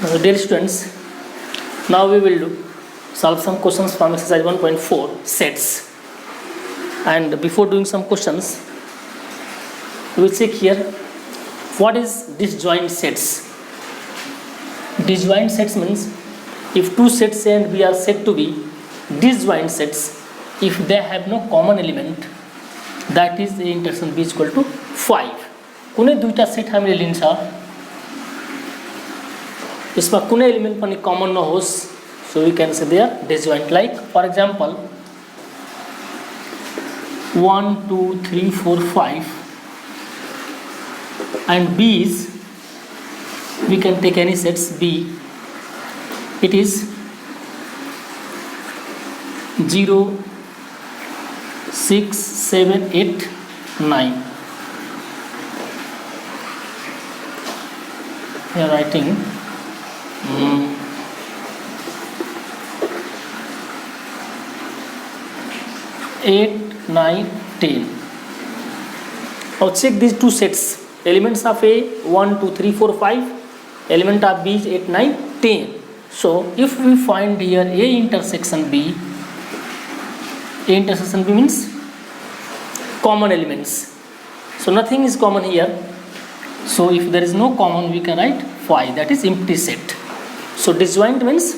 Dear students, now we will solve some questions from exercise 1.4 sets. And before doing some questions, we will check here what is disjoint sets. Disjoint sets means if two sets A and B are said to be disjoint sets if they have no common element, that is A intersection B is equal to 5. कुनै दुईटा set हामीले लिन्छ यसमा कुनै element पनि कमन नहोस्, so we can say they are disjoint. Like for example 1 2 3 4 5 and B is, we can take any sets B, it is 0 6 7 8 9. We are writing 8 9 10. Now check these two sets. Elements of A 1 2 3 4 5, element of B is 8 9 10. So if we find here A intersection B, A intersection B means common elements. So nothing is common here. So if there is no common, we can write 5, that is empty set. So disjoint means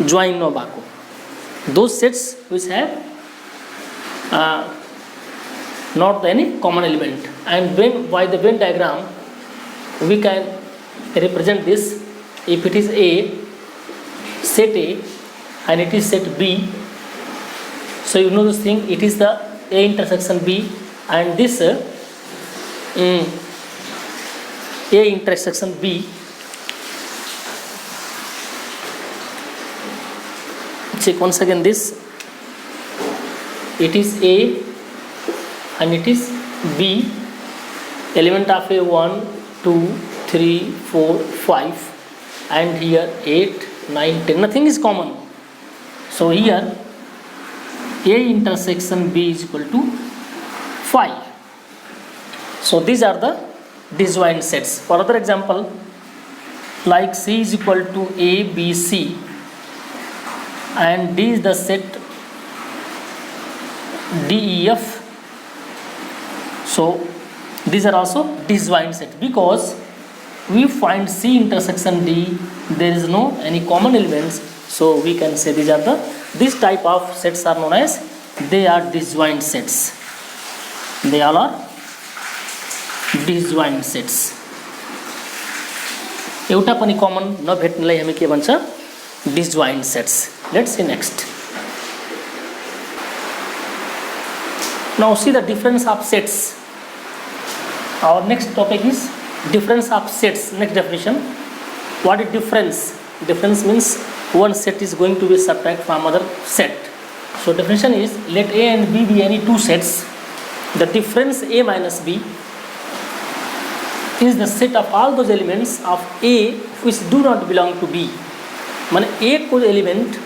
join no bako. Those sets which have not any common element. And when by the Venn diagram we can represent this. If it is A, set A, and it is set B, so you know this thing, it is the A intersection B, and this A intersection B. Check once again this, it is A and it is B, element of A 1 2 3 4 5, and here 8 9 10, nothing is common. So here A intersection B is equal to 5. So these are the disjoint sets. For other example, like C is equal to A B C and D is the set D E F. So these are also disjoint sets because we find C intersection D, there is no any common elements, so we can say these are the, this type of sets are known as, they are disjoint sets. They all are disjoint sets. एउटा पनि कमन नभेट्नेलाई हामी के भन्छ, disjoint sets. Let's see next. Now see the difference of sets. Our next topic is difference of sets. Next definition. What is difference? Difference means one set is going to be subtract from other set. So definition is, let A and B be any two sets. The difference A minus B is the set of all those elements of A which do not belong to B. माने A को element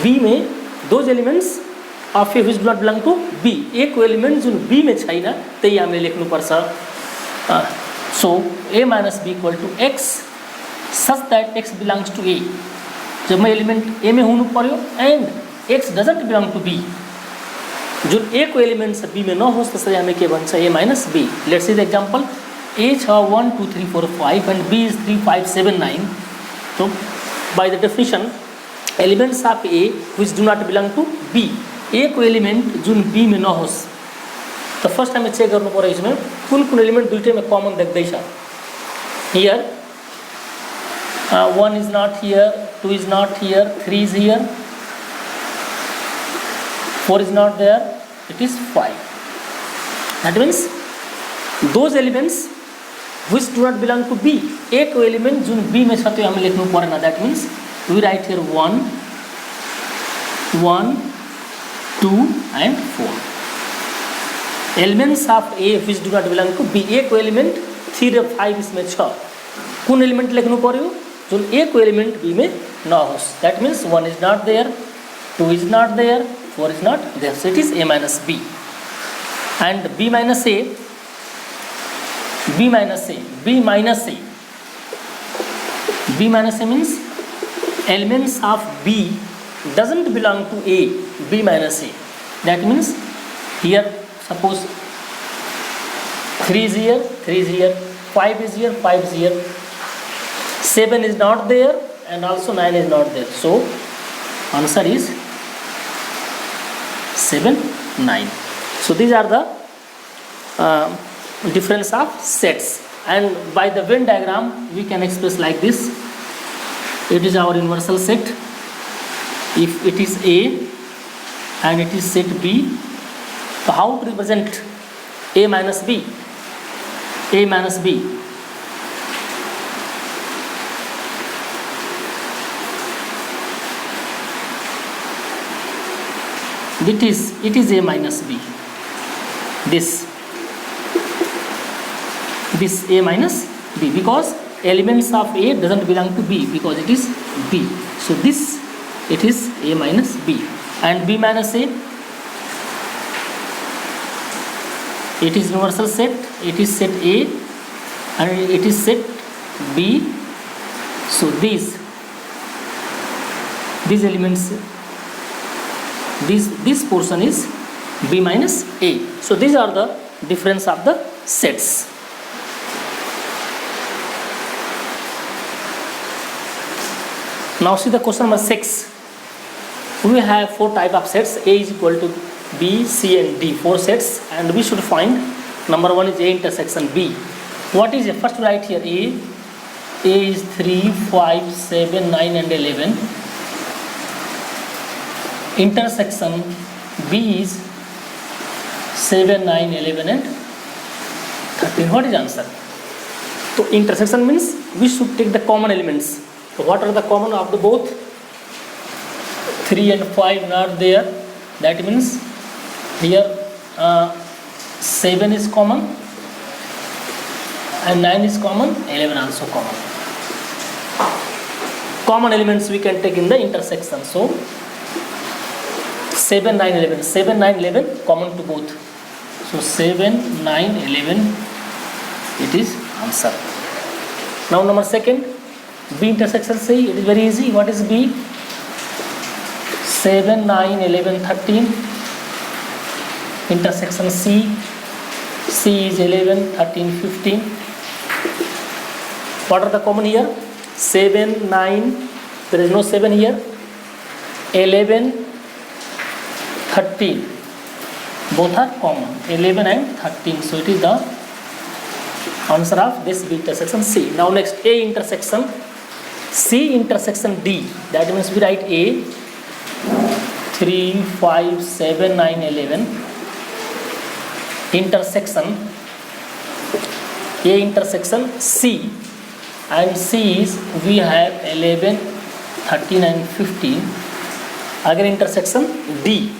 B में, those elements of A which do not belong to B, A को element जुन B में छैन त्यही हामीले लेख्नु पर्छ. So A minus B equal to X such that X belongs to A. जब मैं एलिमेंट A में हुनु पर्यो and X doesn't belong to B, Jun A को एलिमेंट छ B में नहोस् त्यसरी हामी के भन्छ, A minus B. Let's see the example. A छ 1 2 3 4 5 and B is 3 5 7 9. So by the definition, elements of A which do not belong to B, A को एलिमेंट जुन B में नहोस्, तो फर्स्ट हामी चेक गर्नु पर्यो यसमा कुन कुन element दुईटैमा common देख्दैछ. Here 1 is not here, 2 is not here, 3 is here, 4 is not there, it is 5. That means those elements which do not belong to B, A को एलिमेंट जुन B में छ त्यो हामी लेख्नु पर्दैन. That means we write here 1 1 2 and 4. Elements of A which do not belong to B, A को element 3 र 5 इसमें छ, कुन एलिमेंट लेख्नु पर्यो जुन A को एलिमेंट B में नहोस्. That means 1 is not there, 2 is not there, 4 is not there, so it is A minus B. And B minus A, B minus A, B minus A B minus A means elements of B doesn't belong to A, B minus A. That means here suppose 3 is here, 3 is here, 5 is here, 5 is here, 7 is not there and also 9 is not there. So answer is 7, 9. So these are the difference of sets, and by the Venn diagram we can express like this. It is our universal set. If it is A and it is set B, so how to represent A minus B? A minus B. It is A minus B. This A minus B, because elements of A doesn't belong to B because it is B. So this it is A minus B, and B minus A, it is universal set. It is set A and it is set B. So these elements, this portion is B minus A. So these are the difference of the sets. Now see the question number 6. We have 4 type of sets. A is equal to B, C and D, 4 sets, and we should find number 1 is A intersection B. What is A? First write here A is 3, 5, 7, 9 and 11. Intersection B is 7, 9, 11 and 13. What is answer? So intersection means we should take the common elements. So what are the common of the both? 3 and 5 not there. That means here 7 is common and 9 is common, 11 also common. Common elements we can take in the intersection. So 7, 9, 11. 7, 9, 11 common to both. So 7, 9, 11 it is answer. Now number 2, B intersection C. It is very easy. What is B? 7, 9, 11, 13. Intersection C. C is 11, 13, 15. What are the common here? 7, 9. There is no 7 here. 11, 13. Both are common. 11 and 13. So it is the answer of this B intersection C. Now next, A intersection C intersection D. That means we write A 3, 5, 7, 9, 11. Intersection A intersection C, and C is we have 11, 13 and 15. Again intersection D,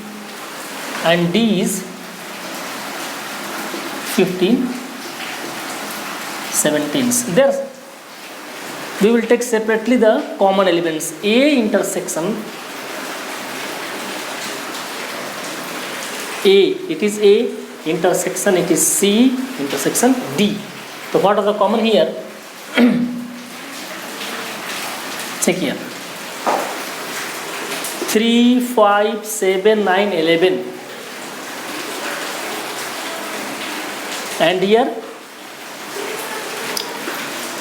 and D is 15, 17. There we will take separately the common elements. A intersection A, it is A intersection, it is C intersection D. So what are the common here? Check here. 3, 5, 7, 9, 11. And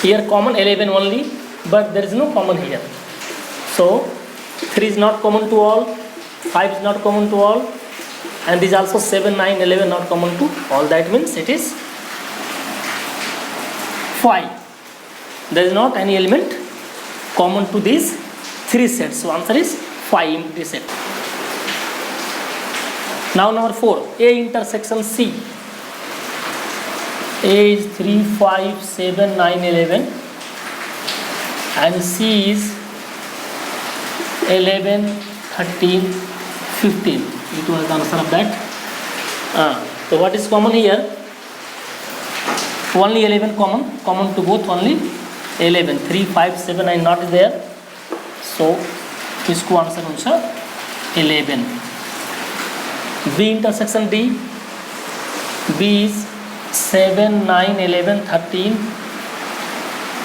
here common 11 only, but there is no common here. So 3 is not common to all, 5 is not common to all, and this also 7, 9, 11 not common to all. That means it is 5. There is not any element common to these 3 sets. So answer is 5 empty set. Now number 4, A intersection C. A is 3, 5, 7, 9, 11, and C is 11, 13, 15. It was the answer of that. So what is common here? Only 11 common to both, only 11. 3, 5, 7, 9 not there. So इसको answer होगा 11. B intersection D. B is 7, 9, 11, 13.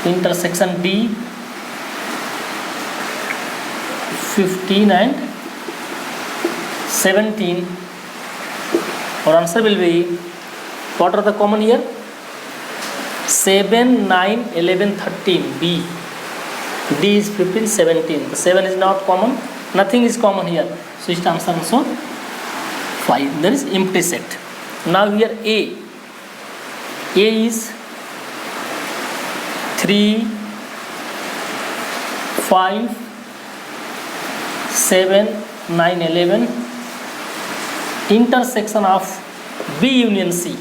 Intersection D. 15 and 17. Our answer will be, what are the common here? 7, 9, 11, 13. B. D is 15, 17. The 7 is not common. Nothing is common here. So its answer also 5. There is empty set. Now here A. A is 3, 5, 7, 9, 11. Intersection of B union C.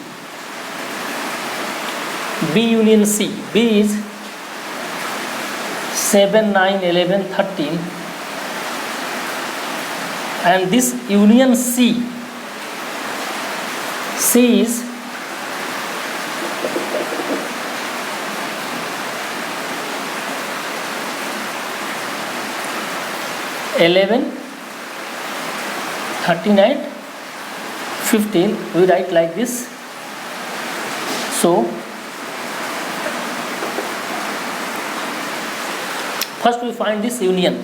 B union C. B is 7, 9, 11, 13. And this union C. C is 11, 13 and 15. We write like this. So first we find this union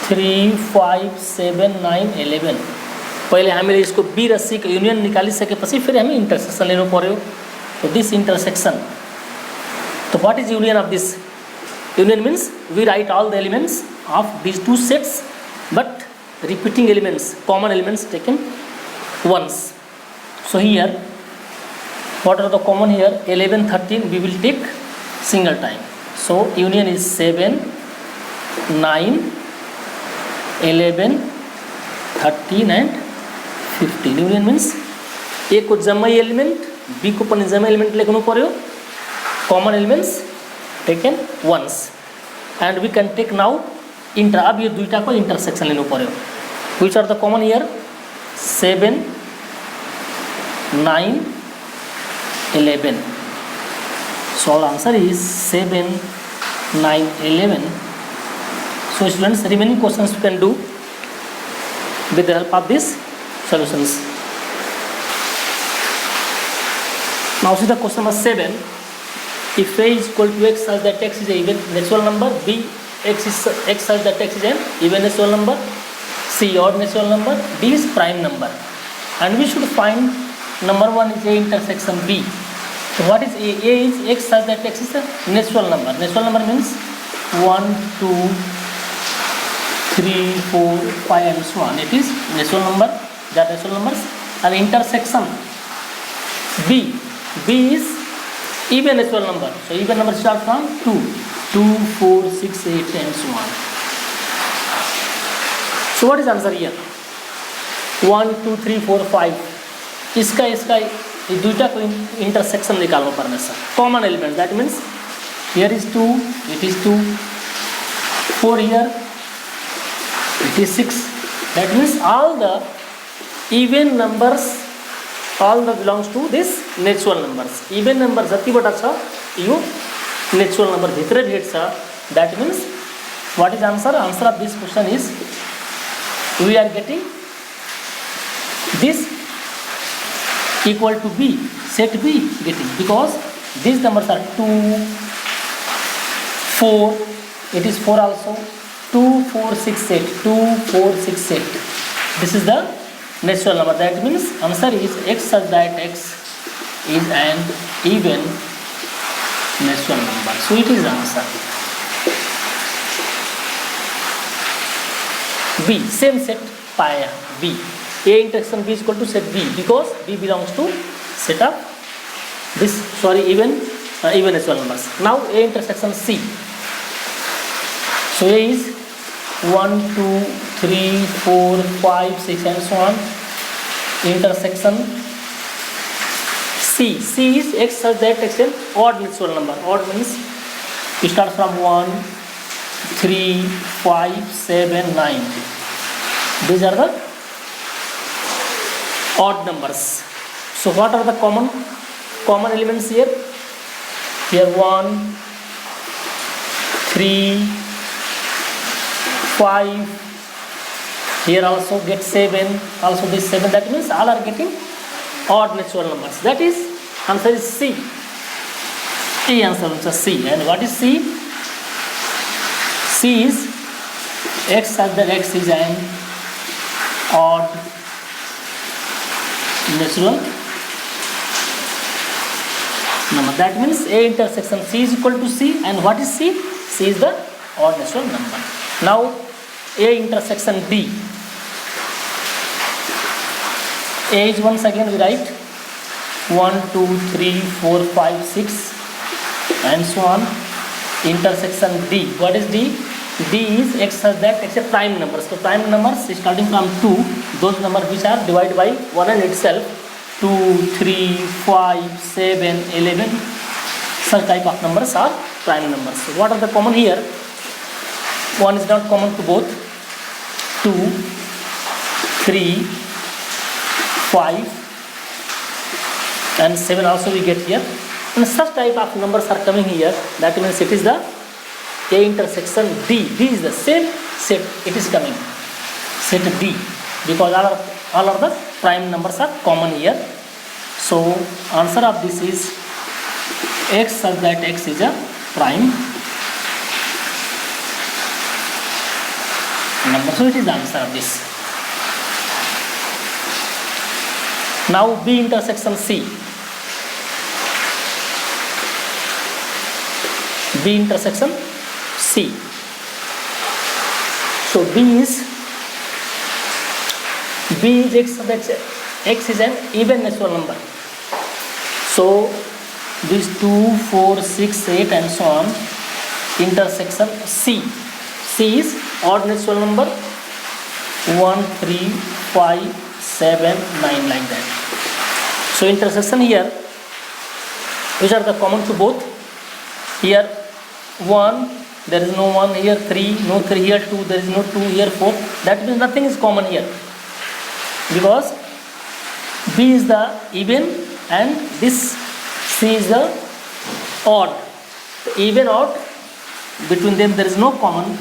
3, 5, 7, 9, 11. पहले हामीले इसको B र सी को union निकालिसकेपछि फेरि हामी intersection लिनु पर्यो. तो this intersection, तो what is union of this? Union means we write all the elements of these two sets, but repeating elements, common elements taken once. So here, what are the common here? 11, 13 we will take single time. So union is 7, 9, 11, 13 and 15. Union means A को जम्मै element, B को पनि जम्मै element लेख्नु पर्यो. Common elements taken once, and we can take now inter. अब यो दुईटा को intersection लिनु पर्यो. Which are the common here? 7, 9, 11. So our answer is 7, 9, 11. So students, remaining questions you can do with the help of these solutions. Now see the question number 7. If A is equal to x such that x is a even natural number, B x such that x is an even natural number, C odd natural number, D is prime number, and we should find number 1 is A intersection B. So what is A? A is x such that x is a natural number. Natural number means 1, 2, 3, 4, 5 and so on. It is natural number. They are natural numbers. And intersection B. B is even natural number. So even number start from 2, 2, 4, 6, 8 and so on. So what is answer here? 1, 2, 3, 4, 5. इसका ये दुईटा को intersection निकाल्नु पर्ने छ. Common element, that means here is 2, it is 2, 4 here, it is 6. That means all the even numbers, all the belongs to this natural numbers. Even number जतिवटा छ यो natural number भित्र भेट्छ. That means what is answer? Answer of this question is we are getting this equal to B, set B getting, because these numbers are 2, 4, it is 4 also, 2, 4, 6, 8, 2, 4, 6, 8. This is the natural number. That means answer is x such that x is an even natural number. So it is answer. B, same set pi B. A intersection B is equal to set B, because B belongs to set of this, even natural numbers. Now A intersection C. So A is 1, 2, 3, 4, 5, 6 and so on. Intersection C. C is x such that x is an odd natural number. Odd means we start from 1, 3, 5, 7, 9. These are the odd numbers. So what are the common elements here? Here 1, 3, 5. Here also get 7. Also this 7. That means all are getting odd natural numbers. That is answer is C. A answer is C. And what is C? C is x such that x is an odd natural number. That means A intersection C is equal to C, and what is C? C is the odd natural number. Now A intersection B. A is once again we write 1, 2, 3, 4, 5, 6 and so on. Intersection D. What is D? D is x such that x a prime number. So prime numbers starting from 2, those numbers which are divided by 1 and itself, 2, 3, 5, 7, 11. Such type of numbers are prime numbers. So what are the common here? 1 is not common to both. 2, 3, 5 and 7 also we get here. And such type of numbers are coming here. That means it is the A intersection D. D is the same set. It is coming set D, because all of the prime numbers are common here. So answer of this is x such that x is a prime number. So it is the answer of this. Now B intersection C. B intersection C. So B is x is an even natural number. So these 2, 4, 6, 8 and so on. Intersection C. C is odd natural number. 1, 3, 5, 7, 9 like that. So intersection here, which are the common to both? Here 1, there is no 1, here 3, no 3, here 2, there is no 2, here 4. That means nothing is common here, because B is the even and this C is the odd. The even odd, between them there is no common,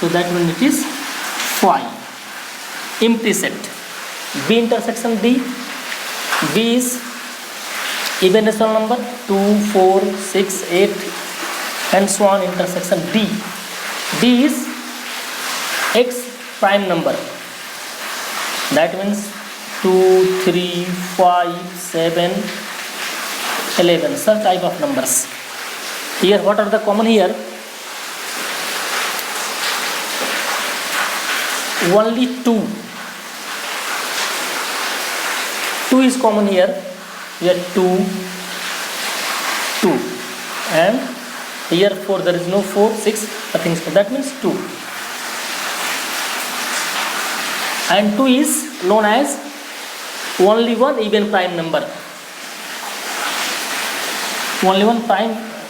so that means it is 5. Empty set. B intersection D. B is even natural number 2, 4, 6, 8 and so on. Intersection D. D is x prime number. That means 2, 3, 5, 7, 11. Such type of numbers. Here what are the common here? Only 2. 2 is common here. Here 2, 2 and here 4, there is no 4, 6, nothing is common. That means 2. And 2 is known as only one even prime number. Only one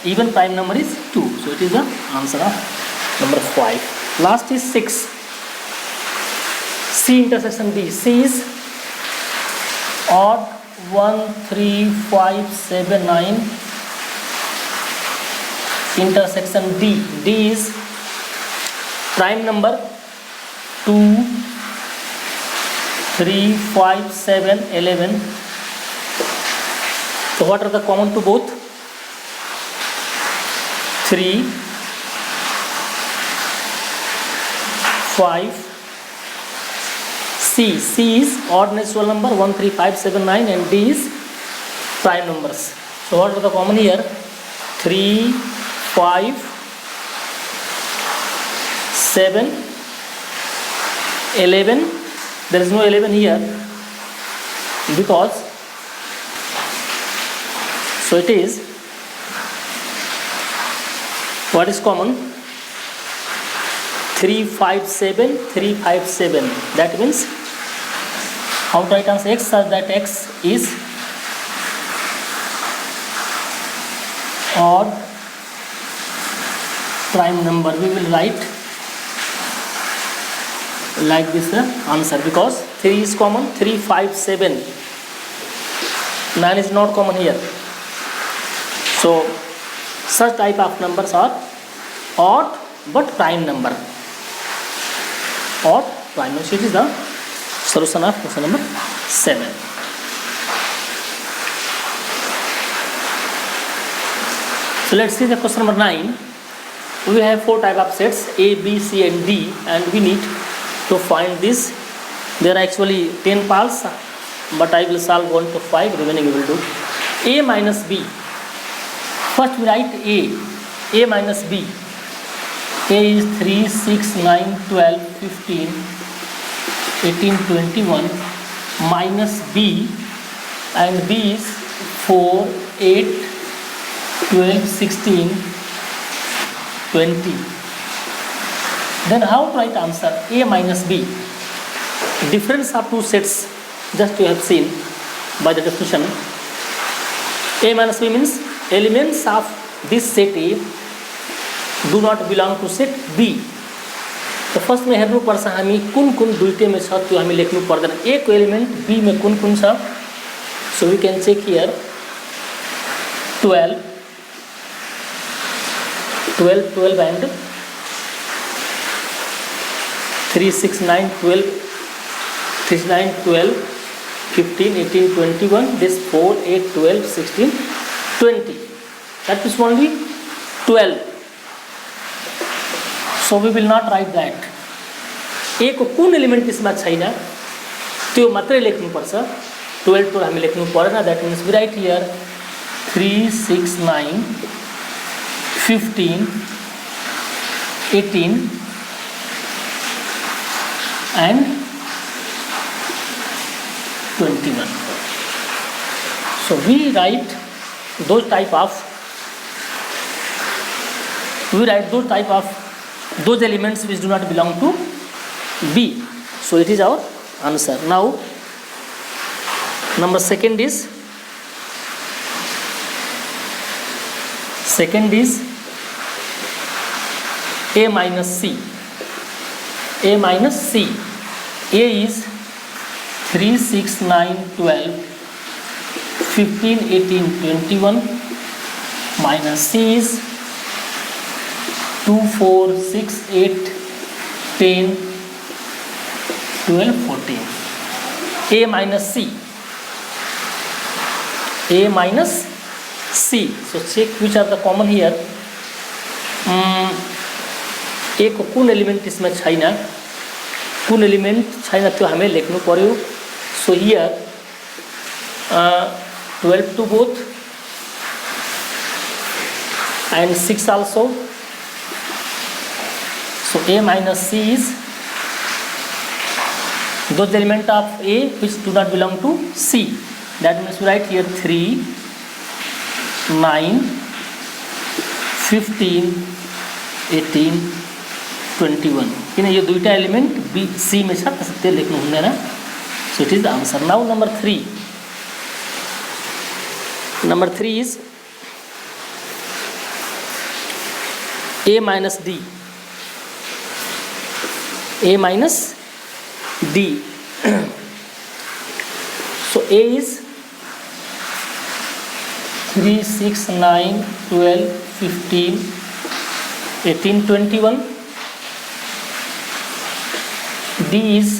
even prime number is 2. So it is the answer of number 5. Last is 6. C intersection D. C is odd 1, 3, 5, 7, 9. Intersection D. D is prime number 2, 3, 5, 7, 11. So what are the common to both? 3, 5. C. C is odd natural number 1, 3, 5, 7, 9 and D is prime numbers. So what are the common here? 3, 5, 7, 11. There is no 11 here, because so it is what is common? 3, 5, 7, 3, 5, 7. That means how to write answer? X such that x is odd prime number. We will write like this the answer, because 3 is common. 3, 5, 7. 9 is not common here. So such type of numbers are odd but prime number. Odd prime number. So it is the solution of question number 7. So let's see the question number 9. we have 4 type of sets A, B, C and D, and we need to find this. There are actually 10 parts, but I will solve 1 to 5, remaining we will do. A minus B. First we write A minus B. A is 3, 6, 9, 12, 15, 18, 21 minus B, and B is 4, 8, 12, 16, 20. Then how to write answer? A minus B. Difference of two sets just you have seen by the definition. A minus B means elements of this set A do not belong to set B. तो first में हेर्नुपर्छ हामी कुन कुन दुईटैमा छ त्यो हामी लेख्नु पर्दैन. A को एलिमेन्ट B में कुन कुन छ. So we can check here 12 and 3, 6, 9, 12, 3, 9, 12, 15, 18, 21, this 4, 8, 12, 16, 20. That is only 12. So we will not write that. A को कुन एलिमेन्ट त्यसमा छैन त्यो मात्रै लेख्नुपर्छ. 12 तो हामी लेख्नु पर्दैन. That means we write here 3, 6, 9, 15, 18 and 21. So we write those type of those elements which do not belong to B. So it is our answer. Now number second is A minus C. A minus C. A is 3, 6, 9, 12, 15, 18, 21 minus C is 2, 4, 6, 8, 10, 12, 14. A minus C. A minus C. So check which are the common here. A को कुन element इसमें छैन, कुन element छैन त्यो हामीले लेख्नु पर्यो. So here 12 to both and 6 also. So A minus C is those element of A which do not belong to C. That means we write here 3, 9, 15, 18, 21. किन यो दुईटा एलिमेन्ट B C में छ त्यसले लेख्नु हुँदैन. So it is the answer. Now number 3. Number 3 is A minus D. A minus D. So A is 3, 6, 9, 12, 15, 18, 21. D is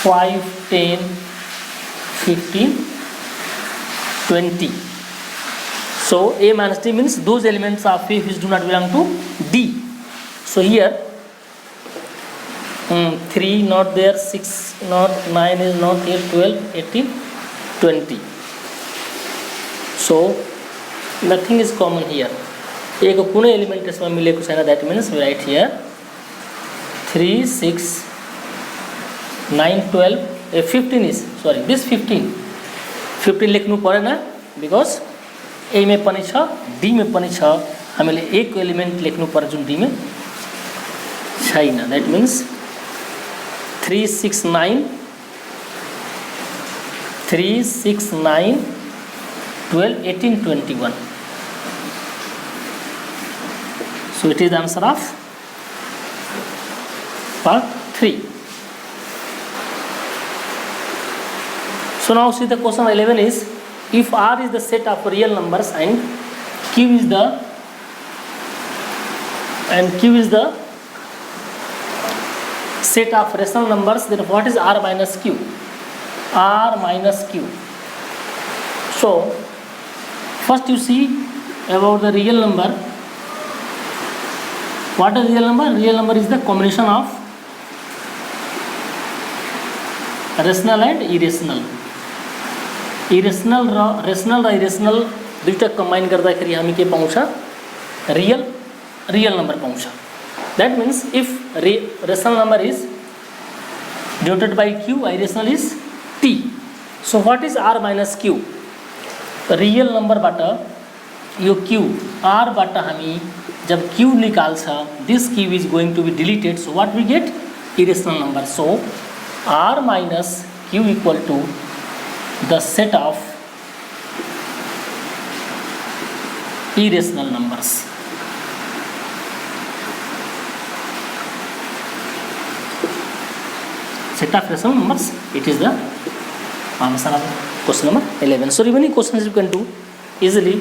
5, 10, 15, 20. So A minus D means those elements of A which do not belong to D. So here 3 not there, 6 not, 9 is not here, 12, 18, 20. So nothing is common here. A को कुनै element यसमा मिलेको छैन. That means we write here 3, 6, 9, 12, 15 is, sorry, this 15 लेख्नु परेन because A में पनि छ, D में पनि छ. हामीले A को एलिमेन्ट लेख्नु पर्यो जुन D में छैन. That means 3, 6, 9, 3, 6, 9, 12, 18, 21. So it is the answer of part 3. So now see the question 11 is, if R is the set of real numbers and Q is the set of rational numbers, then what is R minus Q? R minus Q. So first you see about the real number. What is real number? Real number is the combination of rational and irrational. Irrational र irrational दुईटा combine गर्दाखेरि हामी के पाउँछ? Real number पाउँछ. That means if rational number is denoted by q, irrational is t. So what is r minus q? Real नंबरबाट यो q r बाट हामी जब q निकाल्छ, this q is going to be deleted. So what we get? Irrational number. So r minus q equal to the set of irrational numbers. Set of irrational numbers, it is the answer of question number 11. So remaining questions you can do easily.